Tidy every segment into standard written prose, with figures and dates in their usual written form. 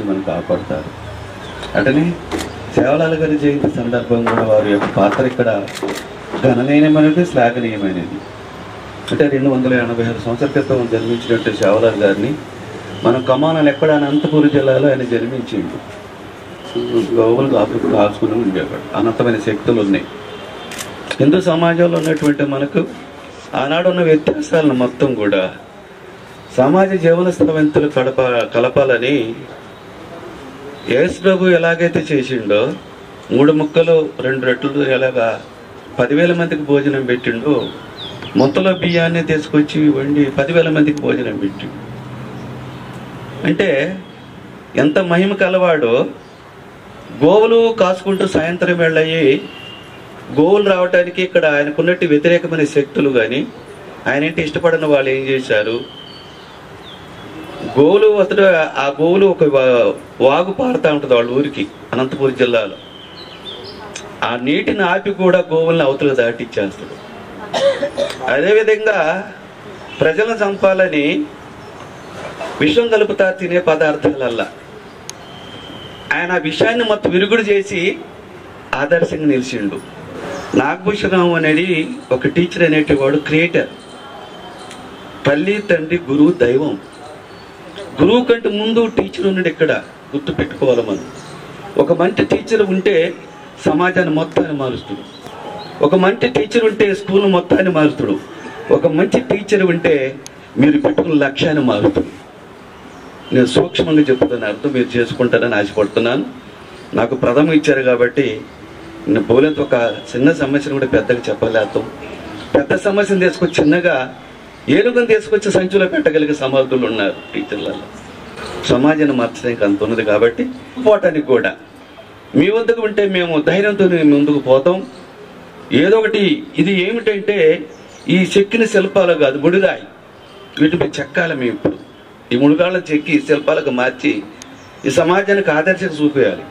మనకు కాపాడుతారు. అటనే సేవలాల్ గారి జయంతి సందర్భంగా వారి యొక్క పాత్ర ఇక్కడ గణనీయమైనది, శ్లాఘనీయమైనది. అంటే 286 సంవత్సరాల క్రితం జన్మించినట్టు సేవలాల్ గారిని మనం కమానాలు ఎక్కడ అనంతపురం జిల్లాలో ఆయన జన్మించిండు. గోవులు కాచుకుని ఉండేవాడు. అనంతమైన శక్తులు ఉన్నాయి. హిందూ సమాజంలో ఉన్నటువంటి మనకు ఆనాడు ఉన్న వ్యత్యాసాలను మొత్తం కూడా సమాజ జీవన స్థిరవంతులు కలపాలని యేసు ప్రభు ఎలాగైతే చేసిండో 3 ముక్కలు 2 రొట్టెలు ఎలాగా 10,000 మందికి భోజనం పెట్టిండో మొత్తలో బియ్యాన్ని తీసుకొచ్చి వండి 10,000 మందికి భోజనం పెట్టిండు. అంటే ఎంత మహిమ కలవాడో. గోవులు కాసుకుంటూ సాయంత్రం వెళ్ళయి గోవులు రావడానికి ఇక్కడ ఆయనకున్నట్టు వ్యతిరేకమైన శక్తులు కానీ ఆయన ఏంటి ఇష్టపడిన వాళ్ళు ఏం చేశారు, గోవులు ఆ గోవులు ఒక వాగు పారుతూ ఉంటుంది వాళ్ళ ఊరికి అనంతపురం జిల్లాలో. ఆ నీటిని ఆపి కూడా గోవుల్ని అవతలకు దాటిచ్చేస్తాడు. అదేవిధంగా ప్రజలను చంపాలని విషం కలుపుతా తినే పదార్థాలల్లా ఆయన ఆ విషయాన్ని మొత్తం విరుగుడు చేసి ఆదర్శంగా నిలిచిండు. నాగభూషణరావు అనేది ఒక టీచర్ అనేటివాడు క్రియేటర్. తల్లి తండ్రి గురువు దైవం. గురువు కంటే ముందు టీచర్ ఉన్నాడు. ఇక్కడ గుర్తు పెట్టుకోవాలి మనం. ఒక మంచి టీచర్ ఉంటే సమాజాన్ని మొత్తాన్ని మారుస్తాడు. ఒక మంచి టీచర్ ఉంటే స్కూల్ మొత్తాన్ని మారుస్తాడు. ఒక మంచి టీచర్ ఉంటే మీరు పెట్టుకున్న లక్ష్యాన్ని మారుతాడు. నేను సూక్ష్మంగా చెప్తున్న అర్థం మీరు చేసుకుంటారని ఆశపడుతున్నాను. నాకు ప్రథమ ఇచ్చారు కాబట్టి నేను పోలేంత ఒక చిన్న సమస్యను కూడా పెద్దగా చెప్పలేస్తాం. పెద్ద సమస్యను తీసుకొచ్చి చిన్నగా ఏనుగుని తీసుకొచ్చి సంచులో పెట్టగలిగే సమర్థులు ఉన్నారు టీచర్లలో. సమాజాన్ని మార్చడానికి అంత ఉన్నది కాబట్టి పోవటానికి కూడా మీ వద్దకు ఉంటే మేము ధైర్యంతో ముందుకు పోతాం. ఏదో ఒకటి ఇది ఏమిటంటే ఈ చెక్కిన శిల్పాలు కాదు, ముడిరాయి. వీటిని చెక్కాలి మేము. ఇప్పుడు ఈ ముడిగాళ్ళను చెక్కి శిల్పాలకు మార్చి ఈ సమాజానికి ఆదర్శంగా చూపేయాలి.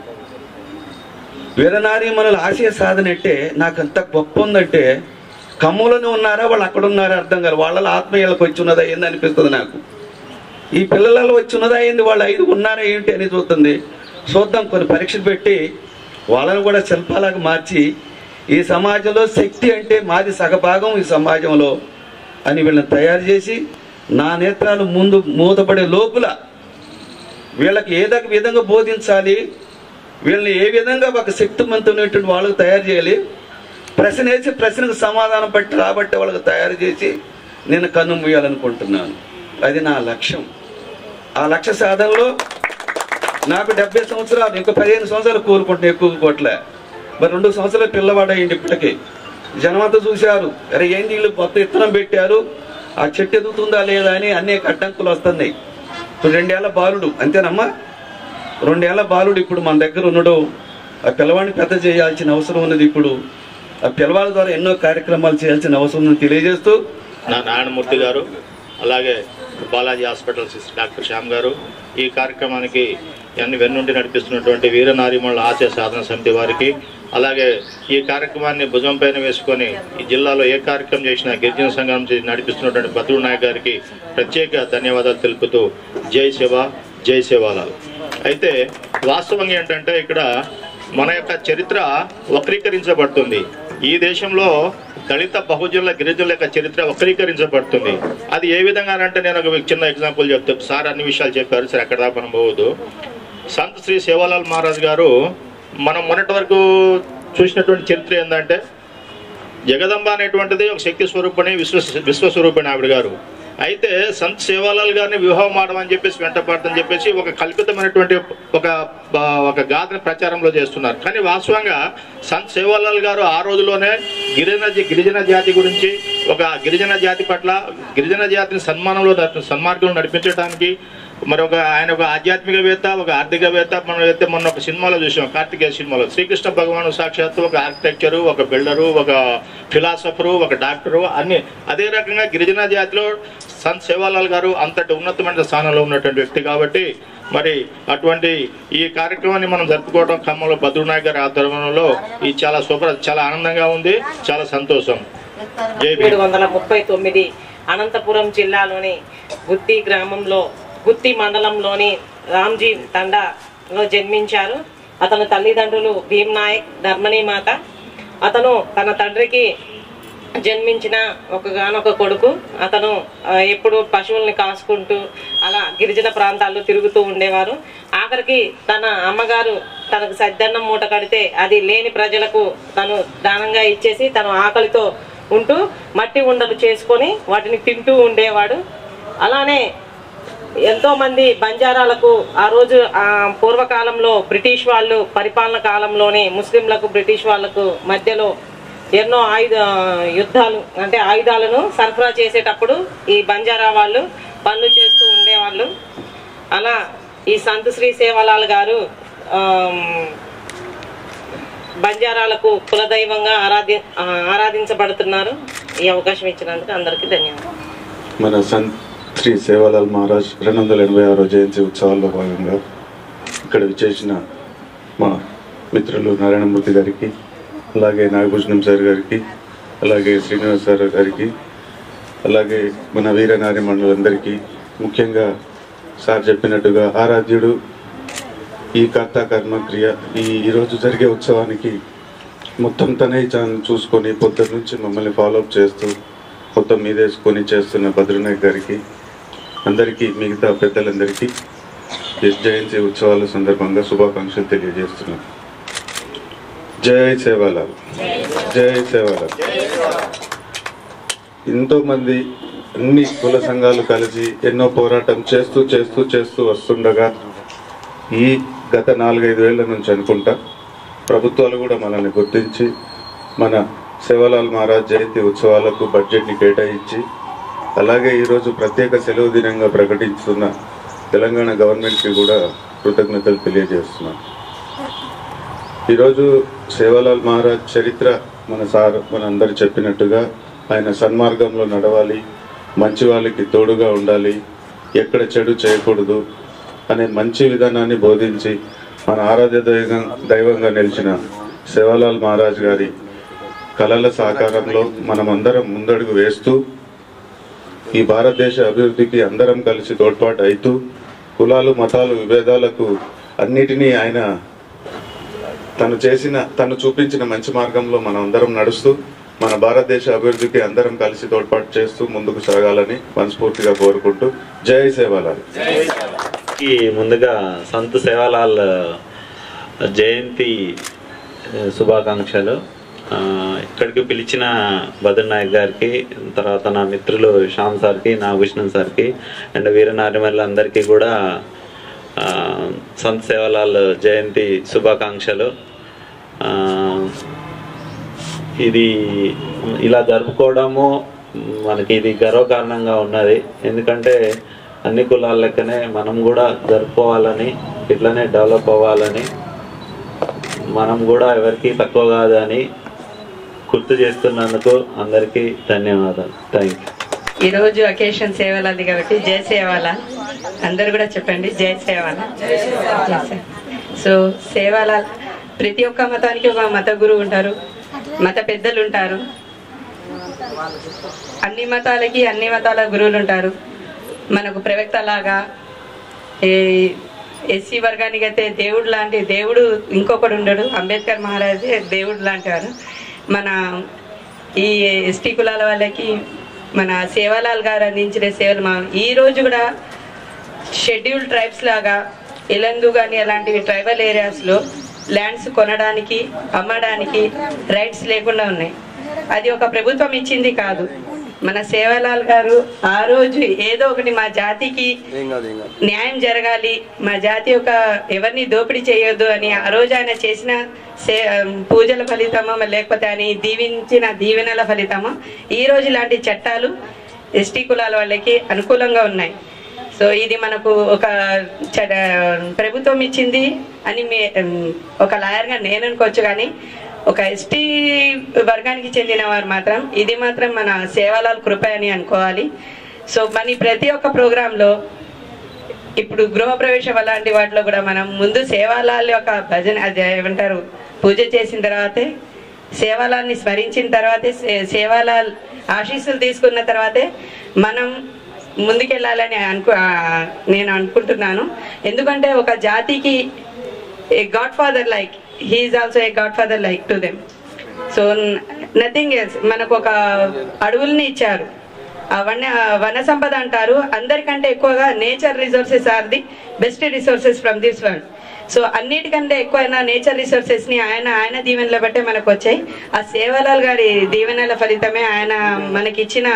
వీరనారీమణుల ఆశయ సాధన అంటే నాకు అంత గొప్ప ఉందంటే ఖమ్మంలోనే ఉన్నారా వాళ్ళు అక్కడ ఉన్నారా అర్థం కాదు. వాళ్ళ ఆత్మీయులకు వచ్చి ఉన్నదా ఏంది అనిపిస్తుంది నాకు. ఈ పిల్లలలో వచ్చి ఉన్నదా ఏంది, వాళ్ళు 5 ఉన్నారా ఏంటి అని చూస్తుంది. చూద్దాం, కొన్ని పరీక్షలు పెట్టి వాళ్ళని కూడా శిల్పాలకు మార్చి ఈ సమాజంలో శక్తి అంటే మాది సగభాగం ఈ సమాజంలో అని వీళ్ళని తయారు చేసి నా నేత్రాలు ముందు మూతపడే లోపల వీళ్ళకి ఏదో విధంగా బోధించాలి, వీళ్ళని ఏ విధంగా ఒక శక్తివంతమైనటువంటి వాళ్ళకు తయారు చేయాలి, ప్రశ్న వేసి ప్రశ్నకు సమాధానం పట్టి రాబట్టి వాళ్ళకి తయారు చేసి నేను కన్ను మూయాలనుకుంటున్నాను. అది నా లక్ష్యం. ఆ లక్ష్య సాధనలో నాకు 70 సంవత్సరాలు, ఇంకో 15 సంవత్సరాలు కోరుకుంటున్నా, ఎక్కువ కోట్లే. మరి 2 సంవత్సరాలు పిల్లవాడయ్యింది. ఇప్పటికీ జనమంతా చూశారు, అరే ఏంటి వీళ్ళు మొత్తం ఇత్తనం పెట్టారు, ఆ చెట్టు ఎదుగుతుందా లేదా అని అనేక అడ్డంకులు వస్తున్నాయి. ఇప్పుడు 2 ఏళ్ల బాలుడు, అంతేనమ్మా, 2 ఏళ్ల బాలుడు ఇప్పుడు మన దగ్గర ఉన్నాడు. ఆ పిల్లవాడిని పెద్ద చేయాల్సిన అవసరం ఉన్నది. ఇప్పుడు ఆ పిల్లవాళ్ళ ద్వారా ఎన్నో కార్యక్రమాలు చేయాల్సిన అవసరం ఉందని తెలియజేస్తూ నారాయణమూర్తి గారు, అలాగే బాలాజీ హాస్పిటల్స్ డాక్టర్ శ్యామ్ గారు, ఈ కార్యక్రమానికి వెన్నుండి నడిపిస్తున్నటువంటి వీరనారీమణుల ఆశయ సాధన సమితి వారికి, అలాగే ఈ కార్యక్రమాన్ని భుజం పైన వేసుకొని ఈ జిల్లాలో ఏ కార్యక్రమం చేసినా గిరిజన సంఘం నడిపిస్తున్నటువంటి బద్రు నాయక్ గారికి ప్రత్యేక ధన్యవాదాలు తెలుపుతూ జై శివ, జై శివాలాల్. అయితే వాస్తవంగా ఏంటంటే ఇక్కడ మన యొక్క చరిత్ర వక్రీకరించబడుతుంది. ఈ దేశంలో దళిత బహుజనుల గిరిజనుల యొక్క చరిత్ర వక్రీకరించబడుతుంది. అది ఏ విధంగా అంటే నేను ఒక చిన్న ఎగ్జాంపుల్ చెప్తాను. సార్ అన్ని విషయాలు చెప్పారు, సరే అక్కడ దాకా మనం పోవద్దు. సంత్ శ్రీ సేవాలాల్ మహారాజ్ గారు మనం మొన్నటి వరకు చూసినటువంటి చరిత్ర ఏంటంటే జగదంబ అనేటువంటిది ఒక శక్తి స్వరూపణి, విశ్వస్వరూపిణి ఆవిడ గారు. అయితే సంత్ సేవాలాల్ గారిని వివాహం ఆడమని చెప్పేసి వెంటపడతని చెప్పేసి ఒక కల్పితమైనటువంటి ఒక గాథని ప్రచారంలో చేస్తున్నారు. కానీ వాస్తవంగా సంత్ సేవాలాల్ గారు ఆ రోజులోనే గిరిజన జాతి గురించి, ఒక గిరిజన జాతి పట్ల, గిరిజన జాతిని సన్మార్గంలో నడిపించడానికి, మరి ఆయన ఒక ఆధ్యాత్మికవేత్త, ఒక ఆర్థికవేత్త. మనం అయితే మొన్న ఒక సినిమాలో చూసాం, కార్తికేయ సినిమాలో శ్రీకృష్ణ భగవాను సాక్షాత్తు ఒక ఆర్కిటెక్చరు, ఒక బిల్డరు, ఒక ఫిలాసఫరు, ఒక డాక్టరు, అన్ని. అదే రకంగా గిరిజన జాతిలో సంత్ సేవాలాల్ గారు అంతటి ఉన్నతమైన స్థానంలో ఉన్నటువంటి వ్యక్తి కాబట్టి మరి అటువంటి ఈ కార్యక్రమాన్ని మనం జరుపుకోవడం ఖమ్మంలో బద్రు నాయక్ గారి ఆధ్వర్యంలో ఈ చాలా ఆనందంగా ఉంది, చాలా సంతోషం. 739 అనంతపురం జిల్లాలోని గుత్తి గ్రామంలో, గుత్తి మండలంలోని రామ్జీ తండా లో జన్మించారు. అతని తల్లిదండ్రులు భీమ్ నాయక్, ధర్మణి మాత. అతను తన తండ్రికి జన్మించిన ఒకగానొక కొడుకు. అతను ఎప్పుడు పశువుల్ని కాసుకుంటూ అలా గిరిజన ప్రాంతాల్లో తిరుగుతూ ఉండేవారు. ఆఖరికి తన అమ్మగారు తనకు సద్దన్నం మూట కడితే అది లేని ప్రజలకు తను దానంగా ఇచ్చేసి తను ఆకలితో ఉంటూ మట్టి ఉండలు చేసుకొని వాటిని తింటూ ఉండేవాడు. అలానే ఎంతో మంది బంజారాలకు ఆ రోజు పూర్వకాలంలో బ్రిటిష్ వాళ్ళు పరిపాలన కాలంలోనే ముస్లింలకు బ్రిటిష్ వాళ్లకు మధ్యలో ఎన్నో యుద్ధాలు అంటే ఆయుధాలను సరఫరా చేసేటప్పుడు ఈ బంజారా వాళ్ళు పనులు చేస్తూ ఉండేవాళ్ళు. అలా ఈ సంత్ శ్రీ సేవాలాల్ గారు బంజారాలకు కులదైవంగా ఆరాధించబడుతున్నారు. ఈ అవకాశం ఇచ్చినందుకు అందరికీ ధన్యవాదాలు. మన సంత్ శ్రీ సేవాలాల్ మహారాజ్ 286వ జయంతి ఉత్సవాల్లో భాగంగా ఇక్కడ విచ్చేసిన మా మిత్రులు నారాయణమూర్తి గారికి, అలాగే నాగభూషణం సార్ గారికి, అలాగే శ్రీనివాస్ సార్ గారికి, అలాగే మన వీరనారి మండలందరికీ, ముఖ్యంగా సార్ చెప్పినట్టుగా ఆరాధ్యుడు ఈ కర్త కర్మక్రియ ఈరోజు జరిగే ఉత్సవానికి మొత్తం తనే చూసుకొని పొద్దున్న నుంచి మమ్మల్ని ఫాలోఅప్ చేస్తూ మొత్తం మీదేసుకొని చేస్తున్న భద్రనాయక్ గారికి, అందరికీ మిగతా పెద్దలందరికీ జయంతి ఉత్సవాల సందర్భంగా శుభాకాంక్షలు తెలియజేస్తున్నాం. జై సేవాలాల్, జై సేవాలాల్. ఎంతోమంది అన్ని కుల సంఘాలు కలిసి ఎన్నో పోరాటం చేస్తూ చేస్తూ చేస్తూ వస్తుండగా ఈ గత 4-5 ఏళ్ల నుంచి అనుకుంటా ప్రభుత్వాలు కూడా మనల్ని గుర్తించి మన సేవాలాల్ మహారాజ్ జయంతి ఉత్సవాలకు బడ్జెట్ని కేటాయించి, అలాగే ఈరోజు ప్రత్యేక సెలవు దినంగా ప్రకటిస్తున్న తెలంగాణ గవర్నమెంట్కి కూడా కృతజ్ఞతలు తెలియజేస్తున్నాను. ఈరోజు సేవాలాల్ మహారాజ్ చరిత్ర మన అందరు చెప్పినట్టుగా ఆయన సన్మార్గంలో నడవాలి, మంచి వాళ్ళకి తోడుగా ఉండాలి, ఎక్కడ చెడు చేయకూడదు అనే మంచి విధానాన్ని బోధించి మన ఆరాధ్య దైవంగా నిలిచిన సేవాలాల్ మహారాజ్ గారి కళల సహకారంలో మనమందరం ముందడుగు వేస్తూ ఈ భారతదేశ అభివృద్ధికి అందరం కలిసి తోడ్పాటు అవుతూ కులాలు మతాలు విభేదాలకు అన్నిటినీ ఆయన తను చూపించిన మంచి మార్గంలో మనం అందరం నడుస్తూ మన భారతదేశ అభివృద్ధికి అందరం కలిసి తోడ్పాటు చేస్తూ ముందుకు సాగాలని మనస్ఫూర్తిగా కోరుకుంటూ జై సేవాలాల్. ముందుగా సంత్ సేవాలాల్ జయంతి శుభాకాంక్షలు. ఇక్కడికి పిలిచిన భద్రనాయక్ గారికి, తర్వాత నా మిత్రులు శ్యామ్ సార్కి, నాగభూషణం సార్కి అండ్ వీరనారిమల్ల అందరికీ కూడా సంత్ సేవాలాల్ జయంతి శుభాకాంక్షలు. ఇది ఇలా జరుపుకోవడము మనకి ఇది గర్వకారణంగా ఉన్నది. ఎందుకంటే అన్ని కులాల లెక్కనే మనం కూడా జరుపుకోవాలని, ఇట్లనే డెవలప్ అవ్వాలని, మనం కూడా ఎవరికి తక్కువ కాదని గుర్తు చేస్తున్నందుకు అందరికీ ధన్యవాదాలు. Thank you. ఈరోజు అకేషన్ సేవాలాల్ కాబట్టి జై సేవాలాల్ అందరు కూడా చెప్పండి, జై సేవాలాల్. సో సేవాలాల్ ప్రతి ఒక్క మతానికి ఒక మత గురువు ఉంటారు, మత పెద్దలు ఉంటారు, అన్ని మతాలకి అన్ని మతాల గురువులు ఉంటారు. మనకు ప్రవక్త లాగా ఎస్సీ వర్గానికి అయితే దేవుడు లాంటి దేవుడు ఇంకొకడు ఉండడు, అంబేద్కర్ మహారాజే దేవుడు లాంటి వారు. మన ఈ ఎస్టీ కులాల వాళ్ళకి మన సేవాలాల్ గారు అందించిన సేవలు ఈ రోజు కూడా షెడ్యూల్డ్ ట్రైబ్స్ లాగా ఎలందు కానీ అలాంటివి ట్రైబల్ ఏరియాస్లో ల్యాండ్స్ కొనడానికి అమ్మడానికి రైట్స్ లేకుండా ఉన్నాయి. అది ఒక ప్రభుత్వం ఇచ్చింది కాదు, మన సేవాలాల్ గారు ఆ రోజు ఏదో ఒకటి మా జాతికి న్యాయం జరగాలి, మా జాతి ఒక ఎవరిని దోపిడీ చేయొద్దు అని ఆ రోజు ఆయన చేసిన పూజల ఫలితమో లేకపోతే ఆయన దీవించిన దీవెనల ఫలితమో ఈ రోజు ఇలాంటి చట్టాలు ఎస్టీ కులాల వాళ్ళకి అనుకూలంగా ఉన్నాయి. సో ఇది మనకు ఒక ప్రభుత్వం ఇచ్చింది అని ఒక లాయర్గా నేను అనుకోవచ్చు, కానీ ఒక ఎస్టీ వర్గానికి చెందిన వారు మాత్రం ఇది మాత్రం మన సేవాలాల్ కృప అని అనుకోవాలి. సో మన ప్రతి ఒక్క ప్రోగ్రాంలో ఇప్పుడు గృహప్రవేశం అలాంటి వాటిలో కూడా మనం ముందు సేవాలాల్ యొక్క భజన అది ఏమంటారు పూజ చేసిన తర్వాతే, సేవాలాల్ని స్మరించిన తర్వాతే, సేవాలాల్ ఆశీస్సులు తీసుకున్న తర్వాతే మనం ముందుకెళ్ళాలని నేను అనుకుంటున్నాను. ఎందుకంటే ఒక జాతికి a godfather like. He is also a godfather like to them. So nothing else. మనకు ఒక అడవుల్ని ఇచ్చారు, వన సంపద అంటారు. అందరికంటే ఎక్కువగా nature resources are the best resources from this world. So అన్నిటికంటే ఎక్కువైన నేచర్ రిసోర్సెస్ని ఆయన దీవెనల బట్టే మనకు వచ్చాయి. ఆ సేవలాల్ గారి దీవెనల ఫలితమే ఆయన మనకిచ్చిన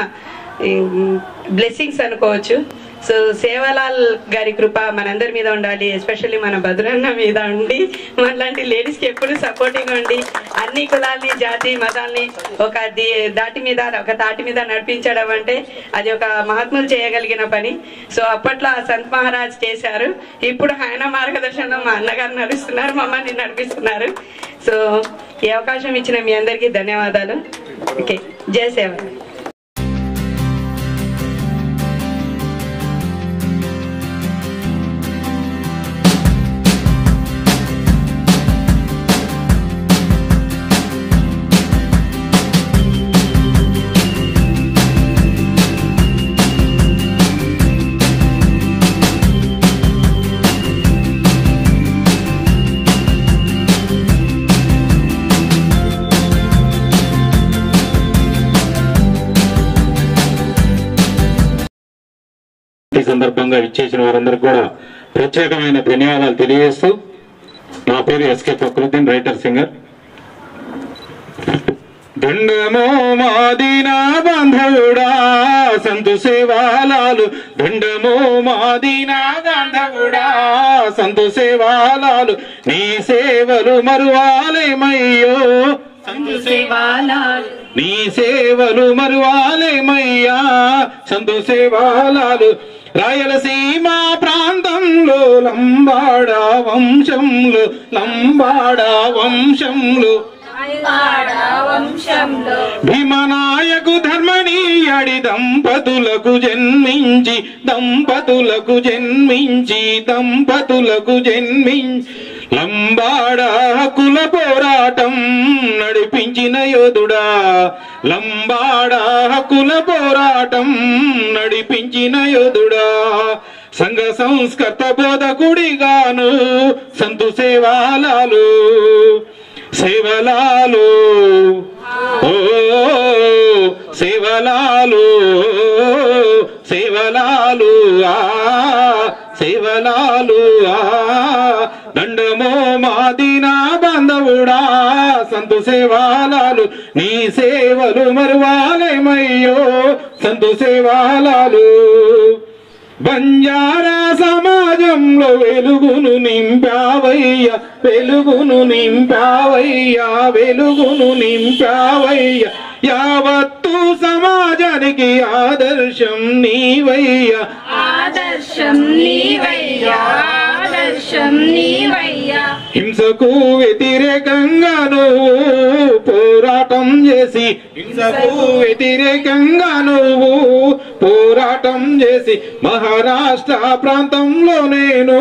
బ్లెస్సింగ్స్ అనుకోవచ్చు. సో సేవలాల్ గారి కృప మనందరి మీద ఉండాలి, ఎస్పెషల్లీ మన భద్రన్న మీద ఉండి మనలాంటి లేడీస్కి ఎప్పుడు సపోర్టింగ్ ఉండి అన్ని కులాల్ని జాతి మతాల్ని ఒక తాటి మీద నడిపించడం అంటే అది ఒక మహాత్ములు చేయగలిగిన పని. సో అప్పట్లో ఆ సంత్ మహారాజ్ చేశారు, ఇప్పుడు ఆయన మార్గదర్శనంలో మా అన్నగారు నడుస్తున్నారు, మమ్మల్ని నడిపిస్తున్నారు. సో ఈ అవకాశం ఇచ్చిన మీ అందరికీ ధన్యవాదాలు. ఓకే, జై సేవ. ఈ సందర్భంగా ఇచ్చేసిన వారందరికీ కూడా ప్రత్యేకమైన ధన్యవాదాలు తెలియజేస్తూ, నా పేరు ఎస్కే ఫక్రుద్దీన్, రైటర్ సింగర్. దండమో మాదినా బాంధవుడా సంతు సేవాలాలు, దండమో మాదినా బాంధవుడా సంతు సేవాలాలు, నీ సేవలు మరువాలేమయ్యో సంతు సేవాలాలు, నీ సేవలు మరువాలేమయ్యా సంతు సేవాలాలు. రాయలసీమ ప్రాంతంలో లంబాడ వంశంలో భీమనాయకు ధర్మనీయడి దంపతులకు జన్మించి లంబాడ హక్కుల పోరాటం నడిపించిన యోధుడా, లంబాడ హక్కుల పోరాటం నడిపించిన యోధుడా. సంఘ సంస్కర్త బోధకుడిగాను సంతు సేవాలాలు ఓ సేవలాలు దండమో మాదినా బాంధవుడా సంతు సేవాలాలు, నీ సేవలు మరువాలేమయ్యో సంతు సేవాలాలు. బంజారా సమాజంలో వెలుగును నింపావయ్యా, యావత్తు సమాజానికి ఆదర్శం నీవయ్యా, హింసకు వ్యతిరేకంగా నువ్వు పోరాటం చేసి మహారాష్ట్ర ప్రాంతంలో నేను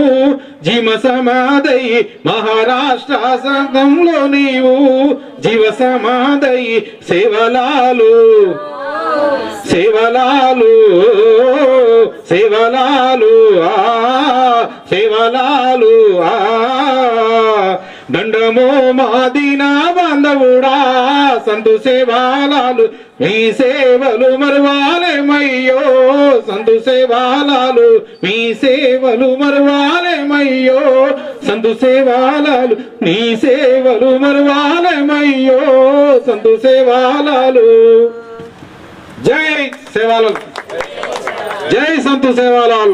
జీవ సమాధయి, మహారాష్ట్ర ప్రాంతంలో నీవు జీవ సమాధయి. సేవలాలు దండమో మాదినా బాంధవుడా సంతు సేవాలాలు, నీ సేవలు మరువాలేమయ్యో సంతు సేవాలాలు, నీ సేవలు మరువాలేమయ్యో సంతు సేవాలాలు, నీ సేవలు మరువాలేమయ్యో సంతు సేవాలాలు. జై సేవాలాల్, జై సంతు Sevalal.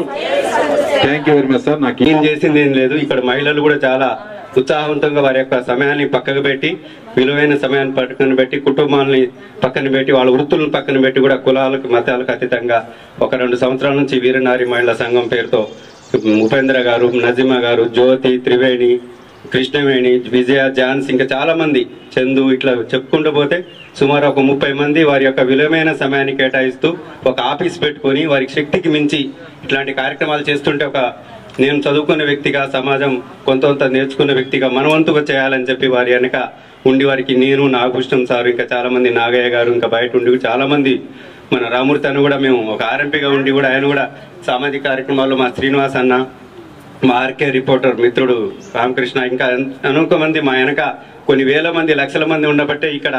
Thank you very much sir. నాకు ఏం చేసింది ఏం లేదు. ఇక్కడ మహిళలు కూడా చాలా ఉత్సాహవంతంగా వారి యొక్క సమయాన్ని పక్కకు పెట్టి, విలువైన సమయాన్ని పక్కన పెట్టి, కుటుంబాలని పక్కన పెట్టి, వాళ్ళ వృత్తులను పక్కన పెట్టి కూడా కులాలకు మతాలకు అతీతంగా ఒక 2 సంవత్సరాల నుంచి వీరనారి మహిళా సంఘం పేరుతో ఉపేంద్ర గారు, నజీమా గారు, జ్యోతి, త్రివేణి, కృష్ణవేణి, విజయ, ఝాన్సీ, ఇంకా చాలా మంది, చందు, ఇట్లా చెప్పుకుంటూ పోతే సుమారు ఒక 30 మంది వారి యొక్క విలువైన సమయాన్ని కేటాయిస్తూ ఒక ఆఫీస్ పెట్టుకొని వారికి శక్తికి మించి ఇట్లాంటి కార్యక్రమాలు చేస్తుంటే, నేను చదువుకున్న వ్యక్తిగా, సమాజం కొంత నేర్చుకున్న వ్యక్తిగా మనవంతుగా చేయాలని చెప్పి వారి వెనక ఉండి, వారికి నేను, నాగభూషణం సారు, ఇంకా చాలా మంది, నాగయ్య గారు, ఇంకా బయట ఉండి చాలా మంది, మన రామూర్తి అని కూడా మేము ఒక ఆర్ఎంపీగా ఉండి కూడా ఆయన కూడా సామాజిక కార్యక్రమాల్లో, మా శ్రీనివాస్ అన్న, మా ఆర్కే రిపోర్టర్ మిత్రుడు రామకృష్ణ, ఇంకా అనేక మంది మా వెనక కొన్ని వేల మంది లక్షల మంది ఉండబట్టే ఇక్కడ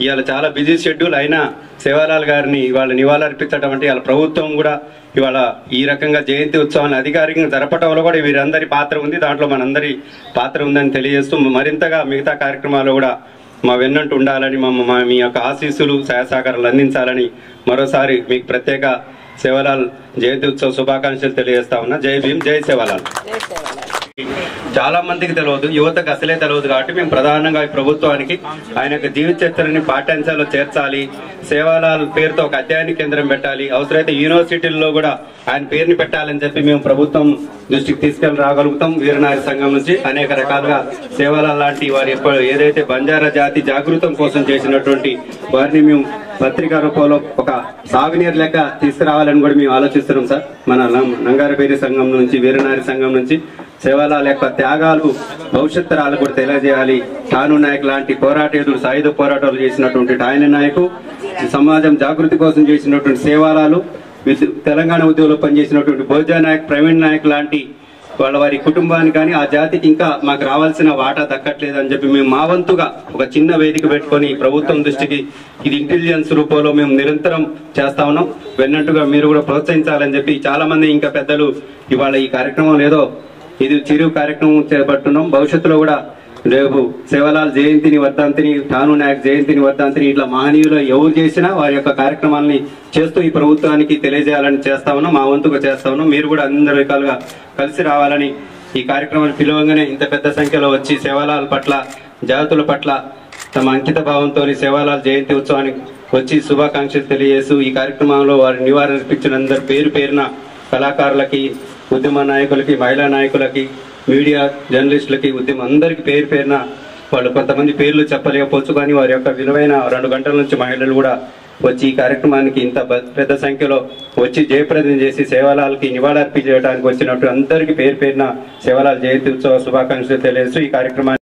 ఇవాళ చాలా బిజీ షెడ్యూల్ అయినా సేవాలాల్ గారిని ఇవాళ నివాళులర్పించడం అంటే ఇవాళ ప్రభుత్వం కూడా ఇవాళ ఈ రకంగా జయంతి ఉత్సవాన్ని అధికారికంగా జరపడంలో కూడా వీరందరి పాత్ర ఉంది, దాంట్లో మనందరి పాత్ర ఉందని తెలియజేస్తూ మరింతగా మిగతా కార్యక్రమాలు కూడా మా వెన్నంటూ ఉండాలని మీ యొక్క ఆశీస్సులు సహకారాలు అందించాలని మరోసారి మీకు ప్రత్యేక సేవాలాల్ జయంతి ఉత్సవ శుభాకాంక్షలు తెలియజేస్తా ఉన్నా. జై భీమ్, జై సేవాలాల్. చాలా మందికి తెలియదు, యువతకు అసలే తెలియదు కాబట్టి మేము ప్రధానంగా ఈ ప్రభుత్వానికి ఆయన యొక్క జీవిత చరిత్రని పాఠ్యాంశాల్లో చేర్చాలి, సేవాలాల్ పేరుతో ఒక అధ్యయన కేంద్రం పెట్టాలి, అవసరమైతే యూనివర్సిటీల్లో కూడా ఆయన పేరుని పెట్టాలని చెప్పి మేము ప్రభుత్వం దృష్టికి తీసుకెళ్లి రాగలుగుతాం. వీరనారి సంఘం నుంచి అనేక రకాలుగా సేవాలాల్ లాంటి వారి ఏదైతే బంజారా జాతి జాగృతం కోసం చేసినటువంటి వారిని మేము పత్రికా రూపంలో ఒక సాగునీరు లెక్క తీసుకురావాలని కూడా మేము ఆలోచిస్తున్నాం సార్. మన నంగారపేరి సంఘం నుంచి, వీరనారి సంఘం నుంచి సేవాలాల్ యొక్క త్యాగాలు భవిష్యత్ తరాలకు కూడా తెలియజేయాలి. ఠాను నాయక్ లాంటి పోరాటేదులు సాయుధ పోరాటాలు చేసినటువంటి ఠాను నాయకు, సమాజం జాగృతి కోసం చేసినటువంటి సేవాలాలు, తెలంగాణ ఉద్యోగంలో పనిచేసినటువంటి బోజా నాయక్, ప్రవీణ్ నాయక్ లాంటి వారి కుటుంబానికి కానీ ఆ జాతికి ఇంకా మాకు రావాల్సిన వాటా దక్కట్లేదని చెప్పి మేము మా వంతుగా ఒక చిన్న వేదిక పెట్టుకొని ప్రభుత్వం దృష్టికి ఇది ఇంటెలిజెన్స్ రూపంలో మేము నిరంతరం చేస్తా ఉన్నాం. వెన్నట్టుగా మీరు కూడా ప్రోత్సహించాలని చెప్పి చాలా మంది ఇంకా పెద్దలు ఇవాళ ఈ కార్యక్రమం ఏదో ఇది చిరు కార్యక్రమం చేపట్టున్నాం. భవిష్యత్తులో కూడా రేపు సేవాలాల్ జయంతిని, వర్ధంతిని, ఠాను నాయక్ జయంతిని, వర్ధంతిని ఇట్లా మహనీయులు ఎవరు చేసినా వారి యొక్క కార్యక్రమాలని చేస్తూ ఈ ప్రభుత్వానికి తెలియజేయాలని చేస్తా ఉన్నాం, మా వంతుగా చేస్తా ఉన్నాం. మీరు కూడా అందరి రకాలుగా కలిసి రావాలని ఈ కార్యక్రమాన్ని పిలవగానే ఇంత పెద్ద సంఖ్యలో వచ్చి సేవాలాల్ పట్ల, జాతుల పట్ల తమ అంకిత భావంతో సేవాలాల్ జయంతి ఉత్సవానికి వచ్చి శుభాకాంక్షలు తెలియజేస్తూ ఈ కార్యక్రమంలో వారి నివారణ అందరు పేరు పేరున కళాకారులకి, ఉద్యమ నాయకులకి, మహిళా నాయకులకి, మీడియా జర్నలిస్టులకి, ఉద్యమం అందరికి పేరు పేరున వాళ్ళు కొంతమంది పేర్లు చెప్పలేకపోవచ్చు, కానీ వారి యొక్క విలువైన 2 గంటల నుంచి మహిళలు కూడా వచ్చి ఈ కార్యక్రమానికి ఇంత పెద్ద సంఖ్యలో వచ్చి జయప్రదం చేసి సేవాలాల్కి నివాళులర్పించడానికి వచ్చినట్టు అందరికీ పేరు పేరున సేవాలాల్ జయంతి ఉత్సవ శుభాకాంక్షలు తెలియజేస్తూ ఈ కార్యక్రమాన్ని